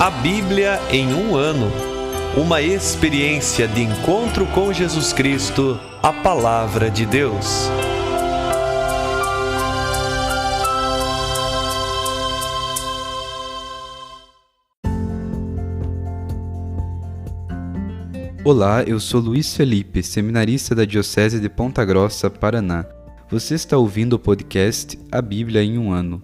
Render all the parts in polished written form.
A Bíblia em um ano. Uma experiência de encontro com Jesus Cristo, a Palavra de Deus. Olá, eu sou Luiz Felipe, seminarista da Diocese de Ponta Grossa, Paraná. Você está ouvindo o podcast A Bíblia em um ano.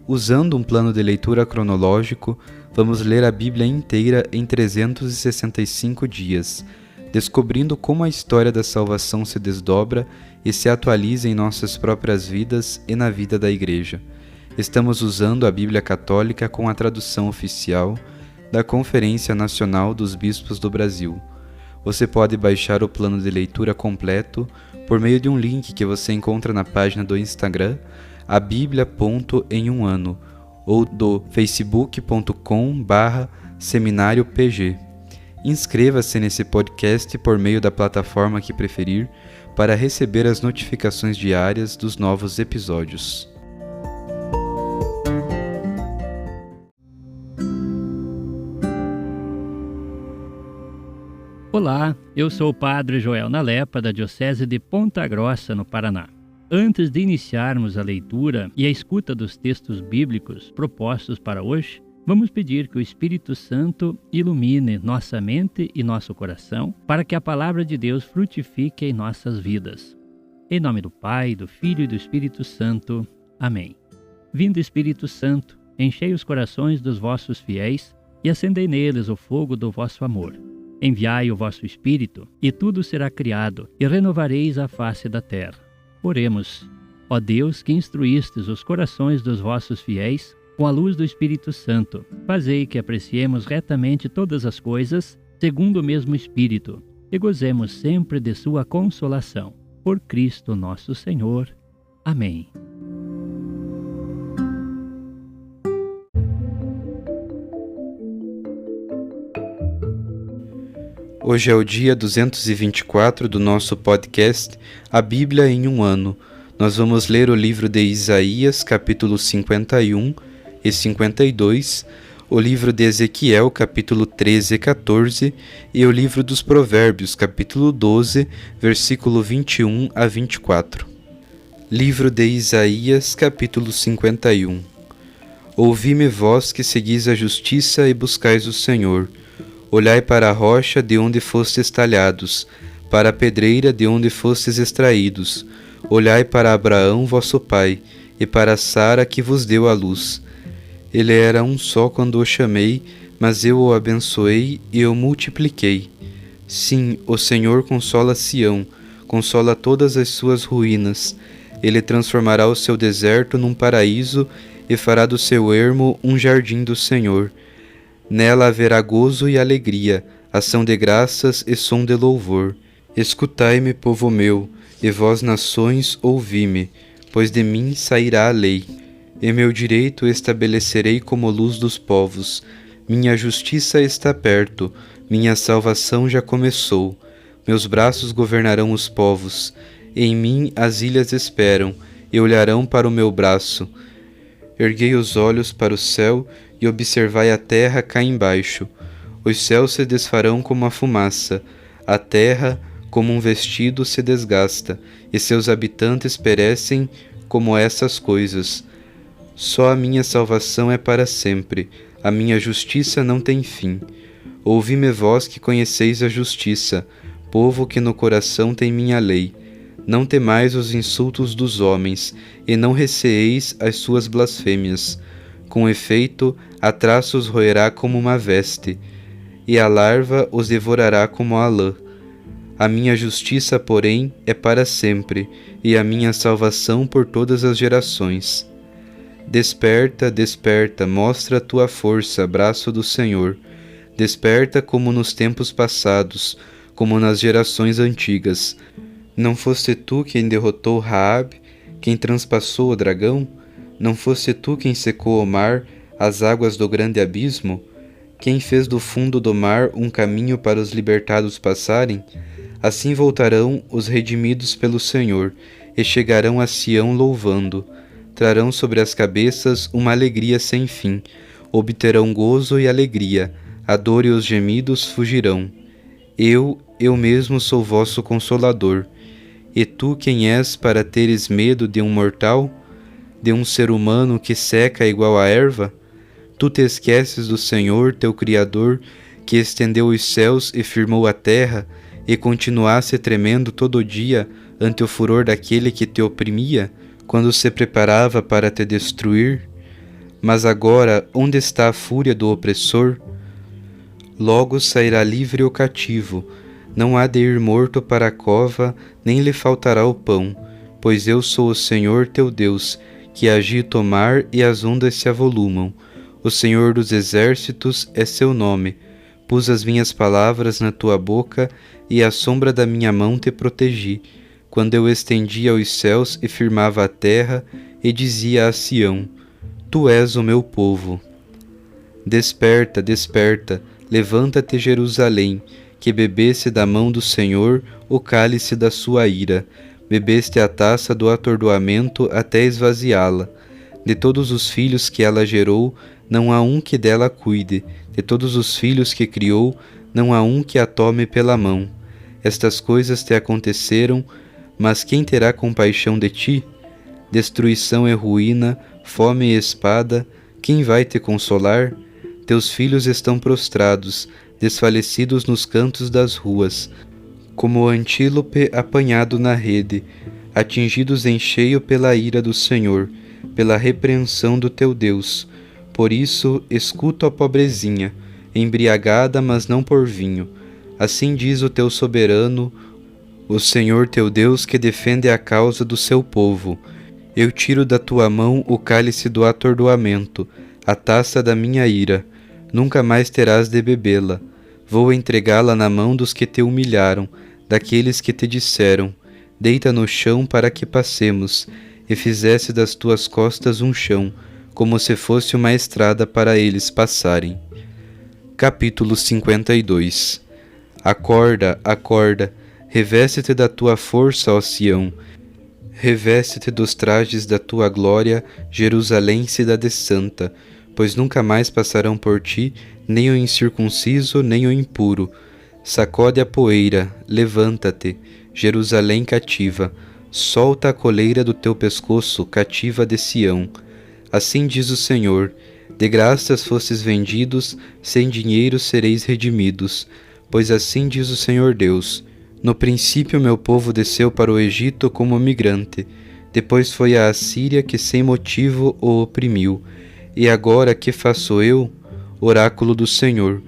Usando um plano de leitura cronológico, vamos ler a Bíblia inteira em 365 dias, descobrindo como a história da salvação se desdobra e se atualiza em nossas próprias vidas e na vida da Igreja. Estamos usando a Bíblia Católica com a tradução oficial da Conferência Nacional dos Bispos do Brasil. Você pode baixar o plano de leitura completo por meio de um link que você encontra na página do Instagram, abiblia.emuano, ou do facebook.com/seminariopg. Inscreva-se nesse podcast por meio da plataforma que preferir para receber as notificações diárias dos novos episódios. Olá, eu sou o Padre Joel Nalepa, da Diocese de Ponta Grossa, no Paraná. Antes de iniciarmos a leitura e a escuta dos textos bíblicos propostos para hoje, vamos pedir que o Espírito Santo ilumine nossa mente e nosso coração para que a Palavra de Deus frutifique em nossas vidas. Em nome do Pai, do Filho e do Espírito Santo. Amém. Vindo Espírito Santo, enchei os corações dos vossos fiéis e acendei neles o fogo do vosso amor. Enviai o vosso Espírito, e tudo será criado, e renovareis a face da terra. Oremos. Ó Deus, que instruístes os corações dos vossos fiéis, com a luz do Espírito Santo, fazei que apreciemos retamente todas as coisas, segundo o mesmo Espírito, e gozemos sempre de sua consolação. Por Cristo nosso Senhor. Amém. Hoje é o dia 224 do nosso podcast A Bíblia em um ano. Nós vamos ler o livro de Isaías, capítulo 51 e 52, o livro de Ezequiel, capítulo 13 e 14, e o livro dos Provérbios, capítulo 12, versículo 21 a 24. Livro de Isaías, capítulo 51. Ouvi-me vós que seguis a justiça e buscais o Senhor. Olhai para a rocha de onde fostes talhados, para a pedreira de onde fostes extraídos. Olhai para Abraão vosso pai, e para Sara que vos deu a luz. Ele era um só quando o chamei, mas eu o abençoei e o multipliquei. Sim, o Senhor consola Sião, consola todas as suas ruínas. Ele transformará o seu deserto num paraíso e fará do seu ermo um jardim do Senhor. Nela haverá gozo e alegria, ação de graças e som de louvor. Escutai-me, povo meu, e vós, nações, ouvi-me, pois de mim sairá a lei. E meu direito estabelecerei como luz dos povos. Minha justiça está perto, minha salvação já começou. Meus braços governarão os povos. Em mim as ilhas esperam, e olharão para o meu braço. Erguei os olhos para o céu, e observai a terra cá embaixo. Os céus se desfarão como a fumaça, a terra, como um vestido, se desgasta, e seus habitantes perecem como essas coisas. Só a minha salvação é para sempre, a minha justiça não tem fim. Ouvi-me vós que conheceis a justiça, povo que no coração tem minha lei. Não temais os insultos dos homens, e não receeis as suas blasfêmias. Com efeito, a traça os roerá como uma veste, e a larva os devorará como a lã. A minha justiça, porém, é para sempre, e a minha salvação por todas as gerações. Desperta, desperta, mostra a tua força, braço do Senhor. Desperta como nos tempos passados, como nas gerações antigas. Não foste tu quem derrotou Raabe, quem transpassou o dragão? Não foste tu quem secou o mar, as águas do grande abismo? Quem fez do fundo do mar um caminho para os libertados passarem? Assim voltarão os redimidos pelo Senhor, e chegarão a Sião louvando. Trarão sobre as cabeças uma alegria sem fim. obterão gozo e alegria, a dor e os gemidos fugirão. Eu mesmo sou vosso Consolador. E tu quem és para teres medo de um mortal, de um ser humano que seca igual a erva? Tu te esqueces do Senhor, teu Criador, que estendeu os céus e firmou a terra, e continuasse tremendo todo dia ante o furor daquele que te oprimia, quando se preparava para te destruir? Mas agora, onde está a fúria do opressor? Logo sairá livre o cativo, não há de ir morto para a cova, nem lhe faltará o pão, pois eu sou o Senhor teu Deus, que agito o mar e as ondas se avolumam. O Senhor dos exércitos é seu nome. Pus as minhas palavras na tua boca, e à sombra da minha mão te protegi, quando eu estendia os céus e firmava a terra, e dizia a Sião: Tu és o meu povo. Desperta, desperta, levanta-te, Jerusalém, que bebesse da mão do Senhor o cálice da sua ira, bebeste a taça do atordoamento até esvaziá-la. De todos os filhos que ela gerou, não há um que dela cuide, de todos os filhos que criou, não há um que a tome pela mão. Estas coisas te aconteceram, mas quem terá compaixão de ti? Destruição e ruína, fome e espada, quem vai te consolar? Teus filhos estão prostrados, desfalecidos nos cantos das ruas, como o antílope apanhado na rede, atingidos em cheio pela ira do Senhor, pela repreensão do teu Deus. Por isso, escuta a pobrezinha, embriagada, mas não por vinho. Assim diz o teu soberano, o Senhor teu Deus, que defende a causa do seu povo. Eu tiro da tua mão o cálice do atordoamento, a taça da minha ira. Nunca mais terás de bebê-la. Vou entregá-la na mão dos que te humilharam, daqueles que te disseram: deita no chão para que passemos, e fizesse das tuas costas um chão, como se fosse uma estrada para eles passarem. Capítulo 52. Acorda, acorda, reveste-te da tua força, ó Sião. Reveste-te dos trajes da tua glória, Jerusalém, cidade santa, pois nunca mais passarão por ti nem o incircunciso, nem o impuro. Sacode a poeira, levanta-te, Jerusalém cativa, solta a coleira do teu pescoço, cativa de Sião. Assim diz o Senhor: de graças fostes vendidos, sem dinheiro sereis redimidos. Pois assim diz o Senhor Deus: no princípio meu povo desceu para o Egito como migrante, depois foi a Assíria que sem motivo o oprimiu. E agora que faço eu? Oráculo do Senhor: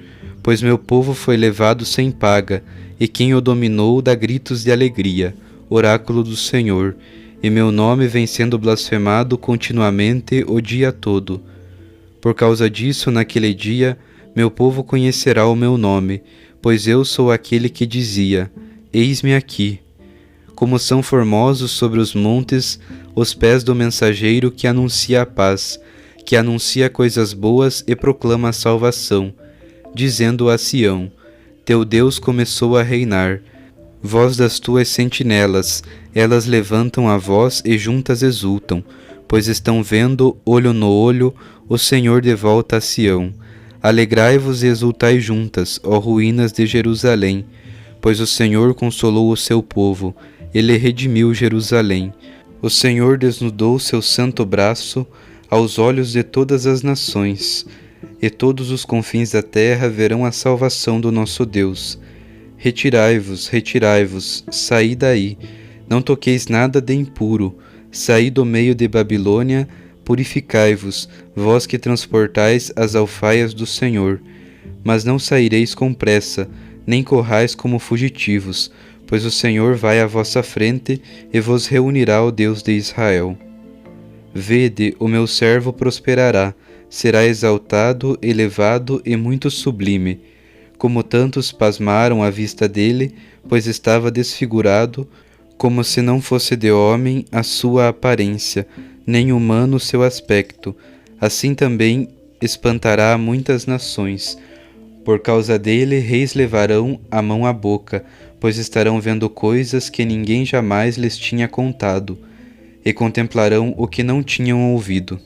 pois meu povo foi levado sem paga, e quem o dominou dá gritos de alegria. Oráculo do Senhor: e meu nome vem sendo blasfemado continuamente o dia todo. Por causa disso, naquele dia, meu povo conhecerá o meu nome, pois eu sou aquele que dizia: eis-me aqui. Como são formosos sobre os montes os pés do mensageiro que anuncia a paz, que anuncia coisas boas e proclama a salvação, dizendo a Sião: teu Deus começou a reinar. Voz das tuas sentinelas, elas levantam a voz e juntas exultam, pois estão vendo, olho no olho, o Senhor de volta a Sião. Alegrai-vos e exultai juntas, ó ruínas de Jerusalém, pois o Senhor consolou o seu povo, ele redimiu Jerusalém. O Senhor desnudou seu santo braço aos olhos de todas as nações, e todos os confins da terra verão a salvação do nosso Deus. Retirai-vos, retirai-vos, saí daí, não toqueis nada de impuro, saí do meio de Babilônia, purificai-vos, vós que transportais as alfaias do Senhor. Mas não saireis com pressa, nem corrais como fugitivos, pois o Senhor vai à vossa frente e vos reunirá o Deus de Israel. Vede, o meu servo prosperará, será exaltado, elevado e muito sublime. Como tantos pasmaram à vista dele, pois estava desfigurado, como se não fosse de homem a sua aparência, nem humano seu aspecto, assim também espantará muitas nações. Por causa dele, reis levarão a mão à boca, pois estarão vendo coisas que ninguém jamais lhes tinha contado, e contemplarão o que não tinham ouvido.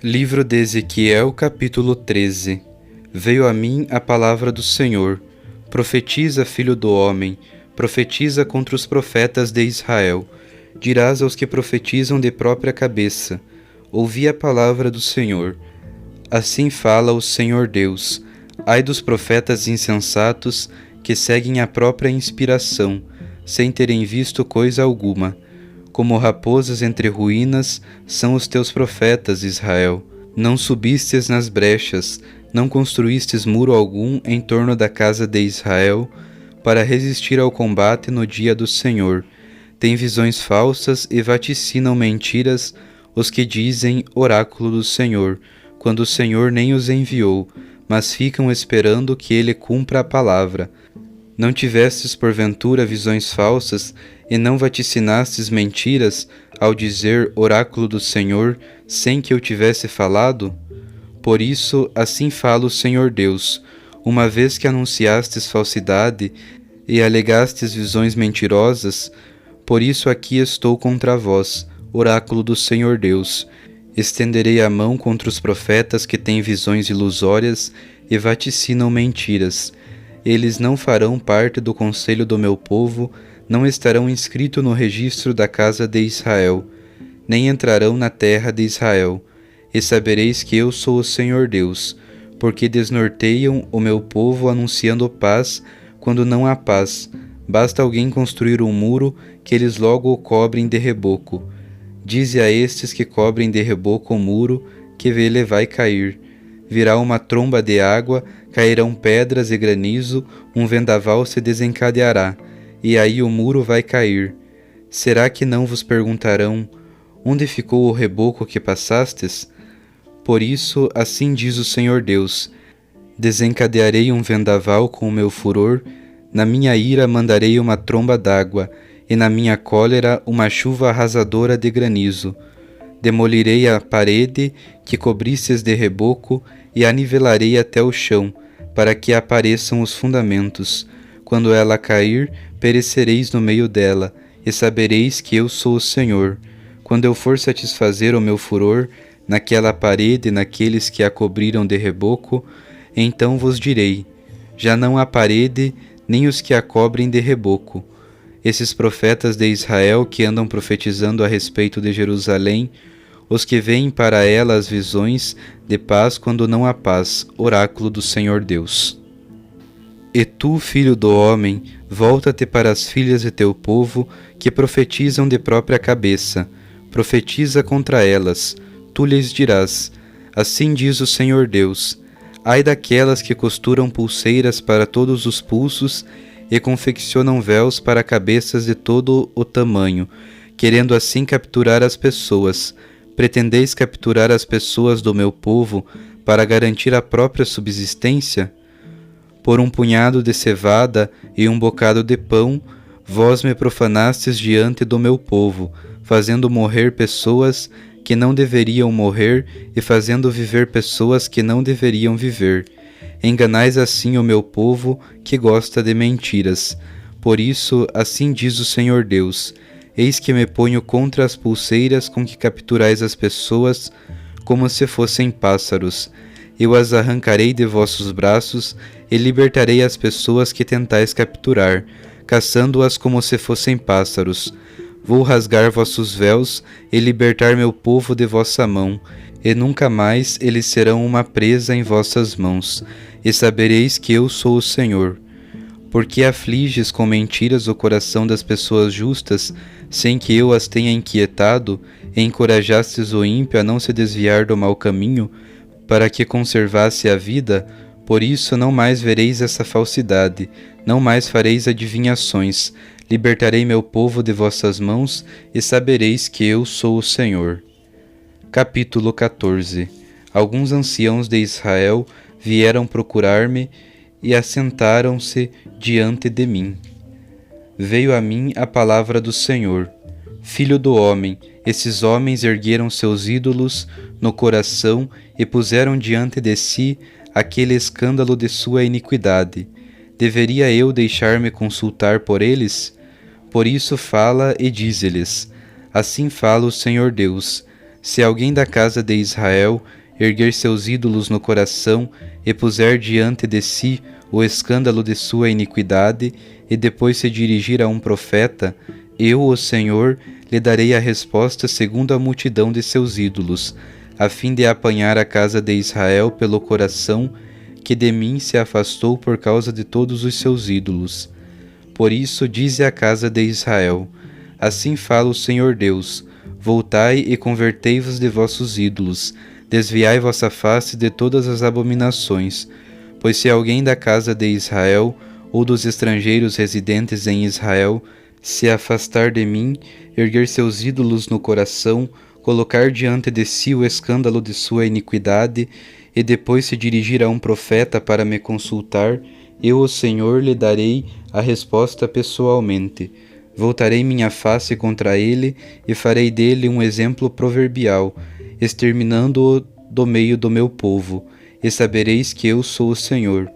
Livro de Ezequiel, capítulo 13. Veio a mim a palavra do Senhor. Profetiza, filho do homem, profetiza contra os profetas de Israel. Dirás aos que profetizam de própria cabeça: ouvi a palavra do Senhor. Assim fala o Senhor Deus: ai dos profetas insensatos que seguem a própria inspiração, sem terem visto coisa alguma. Como raposas entre ruínas são os teus profetas, Israel. Não subistes nas brechas, não construístes muro algum em torno da casa de Israel, para resistir ao combate no dia do Senhor. Têm visões falsas e vaticinam mentiras os que dizem oráculo do Senhor, quando o Senhor nem os enviou, mas ficam esperando que ele cumpra a palavra. Não tivestes porventura visões falsas e não vaticinastes mentiras ao dizer oráculo do Senhor, sem que eu tivesse falado? Por isso, assim fala o Senhor Deus: uma vez que anunciastes falsidade e alegastes visões mentirosas, por isso aqui estou contra vós, oráculo do Senhor Deus. Estenderei a mão contra os profetas que têm visões ilusórias e vaticinam mentiras. Eles não farão parte do conselho do meu povo, não estarão inscritos no registro da casa de Israel, nem entrarão na terra de Israel. E sabereis que eu sou o Senhor Deus, porque desnorteiam o meu povo anunciando paz, quando não há paz. Basta alguém construir um muro, que eles logo o cobrem de reboco. Dize a estes que cobrem de reboco o muro, que ele vai cair. Virá uma tromba de água, cairão pedras e granizo, um vendaval se desencadeará, e aí o muro vai cair. Será que não vos perguntarão: onde ficou o reboco que passastes? Por isso, assim diz o Senhor Deus: desencadearei um vendaval com o meu furor, na minha ira mandarei uma tromba d'água, e na minha cólera uma chuva arrasadora de granizo. Demolirei a parede que cobristes de reboco e a nivelarei até o chão, para que apareçam os fundamentos. Quando ela cair, perecereis no meio dela, e sabereis que eu sou o Senhor. Quando eu for satisfazer o meu furor naquela parede e naqueles que a cobriram de reboco, então vos direi: já não há parede, nem os que a cobrem de reboco. Esses profetas de Israel que andam profetizando a respeito de Jerusalém, os que veem para ela as visões de paz quando não há paz, oráculo do Senhor Deus. E tu, filho do homem, volta-te para as filhas de teu povo, que profetizam de própria cabeça. Profetiza contra elas. Tu lhes dirás: assim diz o Senhor Deus: ai daquelas que costuram pulseiras para todos os pulsos e confeccionam véus para cabeças de todo o tamanho, querendo assim capturar as pessoas. Pretendeis capturar as pessoas do meu povo para garantir a própria subsistência? Por um punhado de cevada e um bocado de pão, vós me profanastes diante do meu povo, fazendo morrer pessoas que não deveriam morrer e fazendo viver pessoas que não deveriam viver. Enganais assim o meu povo, que gosta de mentiras. Por isso, assim diz o Senhor Deus: eis que me ponho contra as pulseiras com que capturais as pessoas, como se fossem pássaros. Eu as arrancarei de vossos braços e libertarei as pessoas que tentais capturar, caçando-as como se fossem pássaros. Vou rasgar vossos véus e libertar meu povo de vossa mão, e nunca mais eles serão uma presa em vossas mãos, e sabereis que eu sou o Senhor. Porque afliges com mentiras o coração das pessoas justas, sem que eu as tenha inquietado, e encorajastes o ímpio a não se desviar do mau caminho, para que conservasse a vida? Por isso não mais vereis essa falsidade, não mais fareis adivinhações. Libertarei meu povo de vossas mãos, e sabereis que eu sou o Senhor. Capítulo 14. Alguns anciãos de Israel vieram procurar-me e assentaram-se diante de mim. Veio a mim a palavra do Senhor: filho do homem, esses homens ergueram seus ídolos no coração e puseram diante de si aquele escândalo de sua iniquidade. Deveria eu deixar-me consultar por eles? Por isso fala e dize-lhes: assim fala o Senhor Deus: Se alguém da casa de Israel erguer seus ídolos no coração e puser diante de si o escândalo de sua iniquidade, e depois se dirigir a um profeta, eu, o Senhor, lhe darei a resposta segundo a multidão de seus ídolos, a fim de apanhar a casa de Israel pelo coração que de mim se afastou por causa de todos os seus ídolos. Por isso dize a casa de Israel: assim fala o Senhor Deus: voltai e convertei-vos de vossos ídolos, desviai vossa face de todas as abominações. Pois se alguém da casa de Israel ou dos estrangeiros residentes em Israel se afastar de mim, erguer seus ídolos no coração, colocar diante de si o escândalo de sua iniquidade, e depois se dirigir a um profeta para me consultar, eu, o Senhor, lhe darei a resposta pessoalmente. Voltarei minha face contra ele e farei dele um exemplo proverbial, exterminando-o do meio do meu povo, e sabereis que eu sou o Senhor.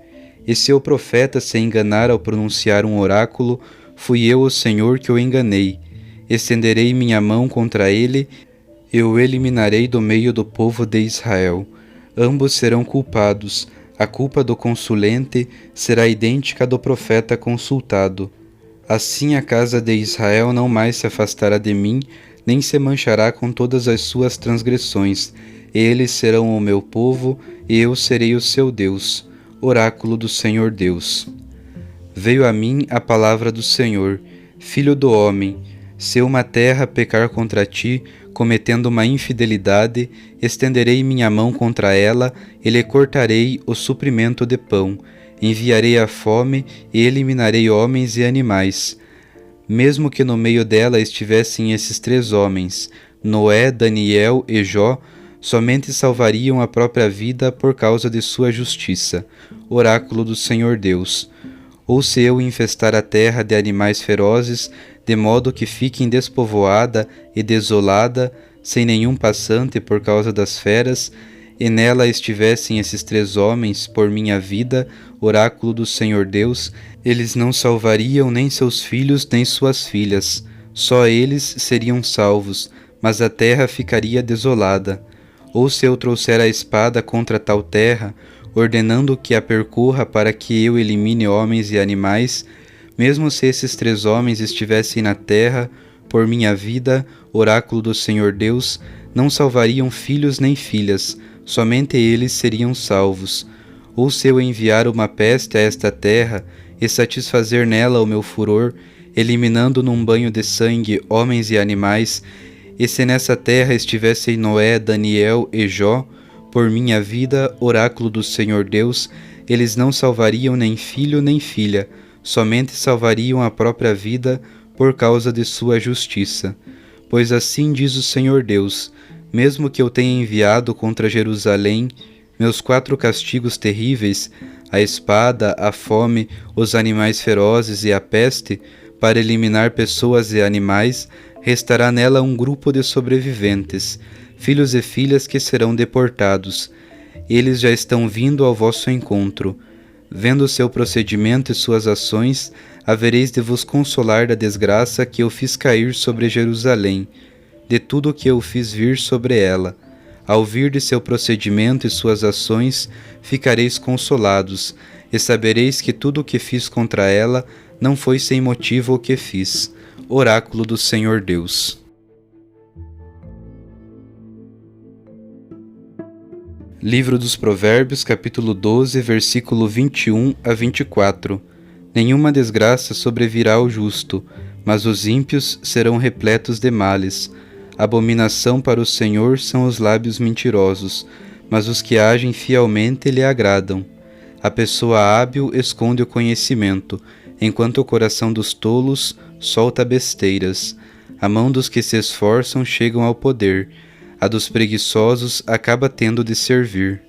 E se o profeta se enganar ao pronunciar um oráculo, fui eu, o Senhor, que o enganei. Estenderei minha mão contra ele, e o eliminarei do meio do povo de Israel. Ambos serão culpados. A culpa do consulente será idêntica à do profeta consultado. Assim a casa de Israel não mais se afastará de mim, nem se manchará com todas as suas transgressões. Eles serão o meu povo, e eu serei o seu Deus. Oráculo do Senhor Deus. Veio a mim a palavra do Senhor: Filho do homem, se uma terra pecar contra ti, cometendo uma infidelidade, estenderei minha mão contra ela e lhe cortarei o suprimento de pão, enviarei a fome e eliminarei homens e animais. Mesmo que no meio dela estivessem esses 3 homens, Noé, Daniel e Jó, somente salvariam a própria vida por causa de sua justiça. Oráculo do Senhor Deus. Ou se eu infestar a terra de animais ferozes, de modo que fique despovoada e desolada, sem nenhum passante por causa das feras, e nela estivessem esses 3 homens por minha vida, oráculo do Senhor Deus, eles não salvariam nem seus filhos nem suas filhas, só eles seriam salvos, mas a terra ficaria desolada. Ou se eu trouxer a espada contra tal terra, ordenando que a percorra para que eu elimine homens e animais, mesmo se esses 3 homens estivessem na terra, por minha vida, oráculo do Senhor Deus, não salvariam filhos nem filhas, somente eles seriam salvos. Ou se eu enviar uma peste a esta terra e satisfazer nela o meu furor, eliminando num banho de sangue homens e animais, e se nessa terra estivessem Noé, Daniel e Jó, por minha vida, oráculo do Senhor Deus, eles não salvariam nem filho nem filha, somente salvariam a própria vida por causa de sua justiça. Pois assim diz o Senhor Deus: mesmo que eu tenha enviado contra Jerusalém meus 4 castigos terríveis, a espada, a fome, os animais ferozes e a peste, para eliminar pessoas e animais, restará nela um grupo de sobreviventes, filhos e filhas que serão deportados. Eles já estão vindo ao vosso encontro. Vendo seu procedimento e suas ações, havereis de vos consolar da desgraça que eu fiz cair sobre Jerusalém, de tudo o que eu fiz vir sobre ela. Ao vir de seu procedimento e suas ações, ficareis consolados, e sabereis que tudo o que fiz contra ela não foi sem motivo o que fiz. Oráculo do Senhor Deus. Livro dos Provérbios, capítulo 12, versículo 21 a 24. Nenhuma desgraça sobrevirá ao justo, mas os ímpios serão repletos de males. Abominação para o Senhor são os lábios mentirosos, mas os que agem fielmente lhe agradam. A pessoa hábil esconde o conhecimento, enquanto o coração dos tolos solta besteiras. A mão dos que se esforçam chegam ao poder, a dos preguiçosos acaba tendo de servir.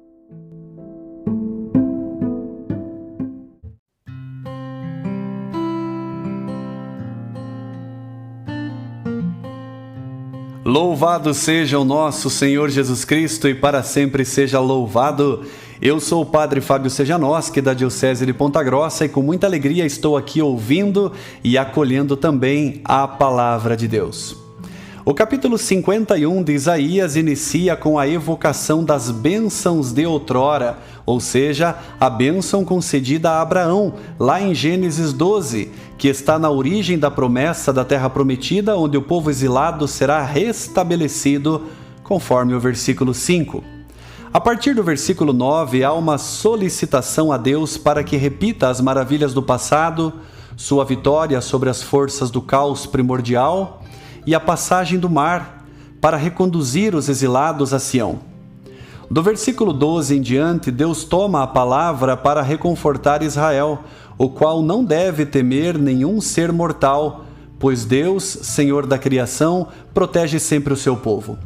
Louvado seja o nosso Senhor Jesus Cristo e para sempre seja louvado. Eu sou o Padre Fábio Sejanoski, da Diocese de Ponta Grossa, e com muita alegria estou aqui ouvindo e acolhendo também a Palavra de Deus. O capítulo 51 de Isaías inicia com a evocação das bênçãos de outrora, ou seja, a bênção concedida a Abraão, lá em Gênesis 12, que está na origem da promessa da terra prometida, onde o povo exilado será restabelecido, conforme o versículo 5. A partir do versículo 9, há uma solicitação a Deus para que repita as maravilhas do passado, sua vitória sobre as forças do caos primordial e a passagem do mar para reconduzir os exilados a Sião. Do versículo 12 em diante, Deus toma a palavra para reconfortar Israel, o qual não deve temer nenhum ser mortal, pois Deus, Senhor da criação, protege sempre o seu povo.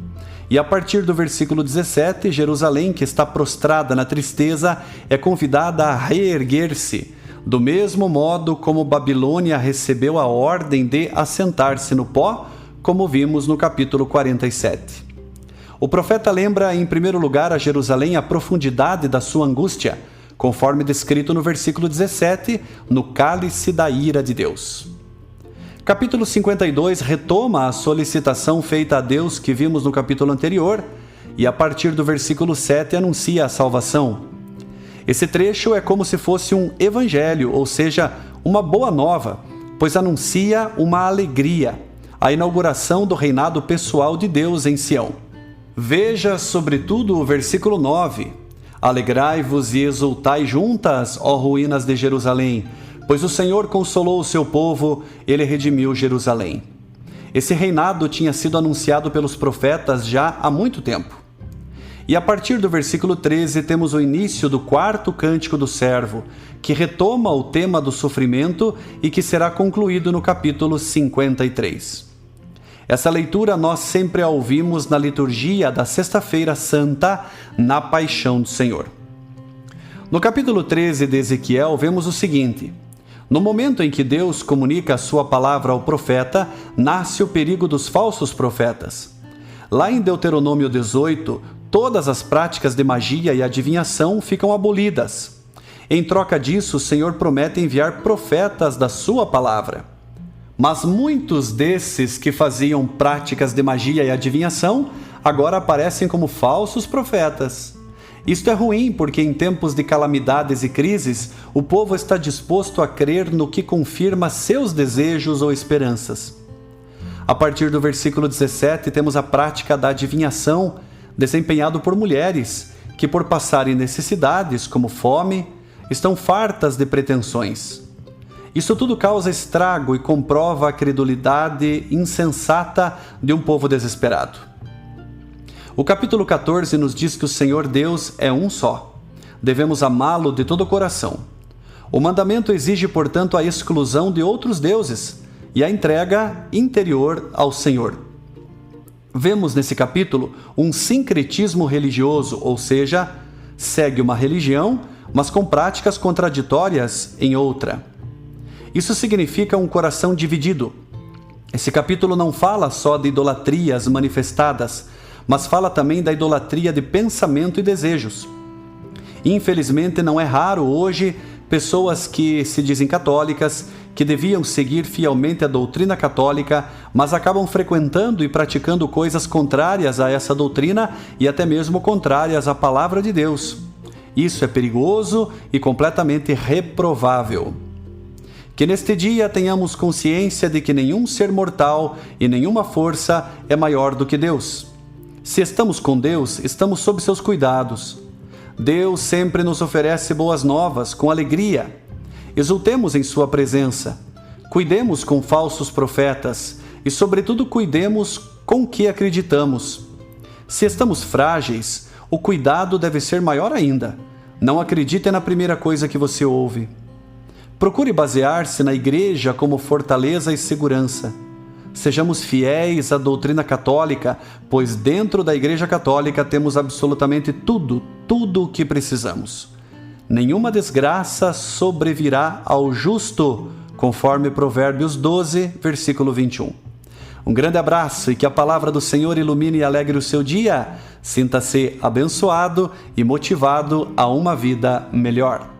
E a partir do versículo 17, Jerusalém, que está prostrada na tristeza, é convidada a reerguer-se, do mesmo modo como Babilônia recebeu a ordem de assentar-se no pó, como vimos no capítulo 47. O profeta lembra, em primeiro lugar, a Jerusalém a profundidade da sua angústia, conforme descrito no versículo 17, no cálice da ira de Deus. Capítulo 52 retoma a solicitação feita a Deus que vimos no capítulo anterior, e a partir do versículo 7 anuncia a salvação. Esse trecho é como se fosse um evangelho, ou seja, uma boa nova, pois anuncia uma alegria, a inauguração do reinado pessoal de Deus em Sião. Veja, sobretudo, o versículo 9. Alegrai-vos e exultai juntas, ó ruínas de Jerusalém, pois o Senhor consolou o seu povo, ele redimiu Jerusalém. Esse reinado tinha sido anunciado pelos profetas já há muito tempo. E a partir do versículo 13 temos o início do quarto cântico do servo, que retoma o tema do sofrimento e que será concluído no capítulo 53. Essa leitura nós sempre a ouvimos na liturgia da Sexta-feira Santa, na Paixão do Senhor. No capítulo 13 de Ezequiel vemos o seguinte: no momento em que Deus comunica a sua palavra ao profeta, nasce o perigo dos falsos profetas. Lá em Deuteronômio 18, todas as práticas de magia e adivinhação ficam abolidas. Em troca disso, o Senhor promete enviar profetas da sua palavra. Mas muitos desses que faziam práticas de magia e adivinhação agora aparecem como falsos profetas. Isto é ruim porque em tempos de calamidades e crises, o povo está disposto a crer no que confirma seus desejos ou esperanças. A partir do versículo 17, temos a prática da adivinhação, desempenhado por mulheres, que por passarem necessidades, como fome, estão fartas de pretensões. Isso tudo causa estrago e comprova a credulidade insensata de um povo desesperado. O capítulo 14 nos diz que o Senhor Deus é um só. Devemos amá-lo de todo o coração. O mandamento exige, portanto, a exclusão de outros deuses e a entrega interior ao Senhor. Vemos nesse capítulo um sincretismo religioso, ou seja, segue uma religião, mas com práticas contraditórias em outra. Isso significa um coração dividido. Esse capítulo não fala só de idolatrias manifestadas, mas fala também da idolatria de pensamento e desejos. Infelizmente, não é raro hoje pessoas que se dizem católicas, que deviam seguir fielmente a doutrina católica, mas acabam frequentando e praticando coisas contrárias a essa doutrina e até mesmo contrárias à palavra de Deus. Isso é perigoso e completamente reprovável. Que neste dia tenhamos consciência de que nenhum ser mortal e nenhuma força é maior do que Deus. Se estamos com Deus, estamos sob seus cuidados. Deus sempre nos oferece boas novas, com alegria. Exultemos em sua presença. Cuidemos com falsos profetas e, sobretudo, cuidemos com o que acreditamos. Se estamos frágeis, o cuidado deve ser maior ainda. Não acredite na primeira coisa que você ouve. Procure basear-se na igreja como fortaleza e segurança. Sejamos fiéis à doutrina católica, pois dentro da Igreja Católica temos absolutamente tudo o que precisamos. Nenhuma desgraça sobrevirá ao justo, conforme Provérbios 12, versículo 21. Um grande abraço e que a palavra do Senhor ilumine e alegre o seu dia. Sinta-se abençoado e motivado a uma vida melhor.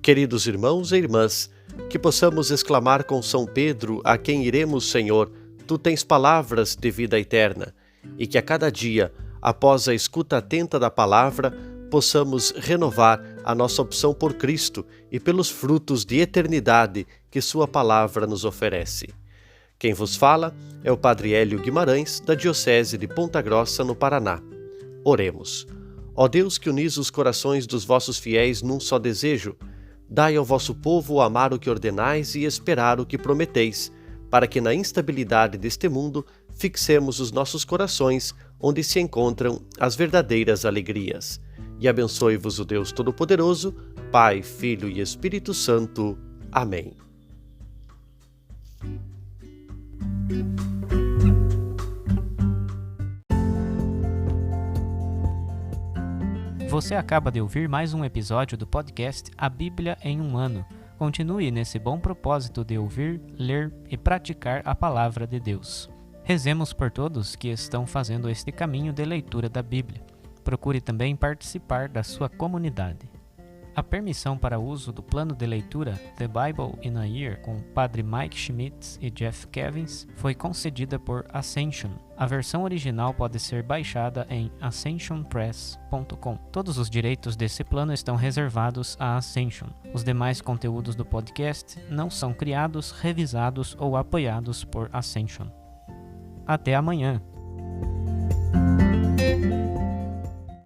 Queridos irmãos e irmãs, que possamos exclamar com São Pedro, a quem iremos, Senhor, Tu tens palavras de vida eterna, e que a cada dia, após a escuta atenta da palavra, possamos renovar a nossa opção por Cristo e pelos frutos de eternidade que Sua palavra nos oferece. Quem vos fala é o Padre Hélio Guimarães, da Diocese de Ponta Grossa, no Paraná. Oremos. Ó Deus, que unis os corações dos vossos fiéis num só desejo, dai ao vosso povo amar o que ordenais e esperar o que prometeis, para que na instabilidade deste mundo fixemos os nossos corações onde se encontram as verdadeiras alegrias. E abençoe-vos o Deus Todo-Poderoso, Pai, Filho e Espírito Santo. Amém. Você acaba de ouvir mais um episódio do podcast A Bíblia em um Ano. Continue nesse bom propósito de ouvir, ler e praticar a Palavra de Deus. Rezemos por todos que estão fazendo este caminho de leitura da Bíblia. Procure também participar da sua comunidade. A permissão para uso do plano de leitura The Bible in a Year com o Padre Mike Schmitz e Jeff Kevins foi concedida por Ascension. A versão original pode ser baixada em ascensionpress.com. Todos os direitos desse plano estão reservados à Ascension. Os demais conteúdos do podcast não são criados, revisados ou apoiados por Ascension. Até amanhã!